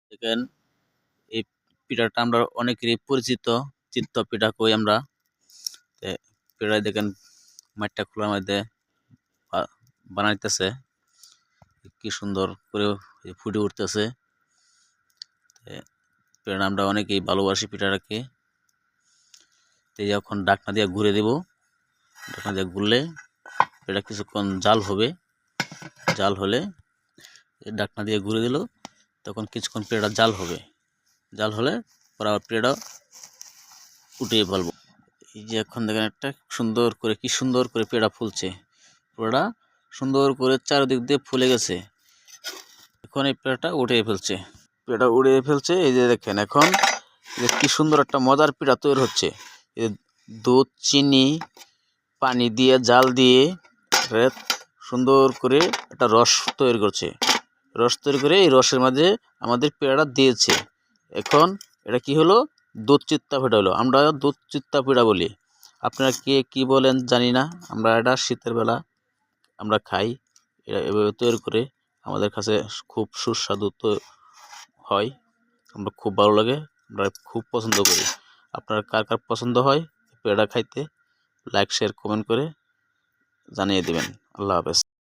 দেখেন এই পিঠাটা আমরা অনেকেরই পরিচিত চিত্ত পিঠা কই আমরা। পিঠায় দেখেন মাঠটা খোলার মধ্যে বানাইতেছে, কি সুন্দর করে ফুটে উঠতেছে। পিঠাটা আমরা অনেকেই ভালোবাসি পিঠাটাকে। যখন ডাকনা দিয়ে ঘুরে দেব, ডাকনা দিয়ে ঘুরলে এটা কিছুক্ষণ জাল হবে, জাল হলে ডাকনা দিয়ে ঘুরে দিল, তখন কিছুক্ষণ পিঠাটা জাল হবে, জাল হলে পরে আবার পিঠাটা উঠিয়ে ফেলবো। এই যে এখন দেখেন একটা সুন্দর করে কি সুন্দর করে পেড়া ফুলছে, পেড়া সুন্দর করে চারিদিক দিয়ে ফুলে গেছে। এখন এই পেড়াটা উঠিয়ে ফেলছে, পেড়া উড়িয়ে ফেলছে। এই যে দেখেন এখন কি সুন্দর একটা মজার পিঠা তৈরি হচ্ছে। দুধ, চিনি, পানি দিয়ে জাল দিয়ে সুন্দর করে একটা রস তৈরি করছে। রস তৈরি করে এই রসের মাঝে আমাদের পেড়াটা দিয়েছে। এখন এটা কি হলো, দুধ চিত্তা পিঠা হলো। আমরা দুধ চিত্তা পিঠা বলি, আপনারা কে কি বলেন জানি না। আমরা এটা শীতের বেলা আমরা খাই, এটা এভাবে তৈরি করে আমাদের কাছে খুব সুস্বাদু হয়, আমরা খুব ভালো লাগে, আমরা খুব পছন্দ করি। আপনার কার কার পছন্দ হয় পেড়া খাইতে, লাইক শেয়ার কমেন্ট করে জানিয়ে দেবেন। আল্লাহ হাফেজ।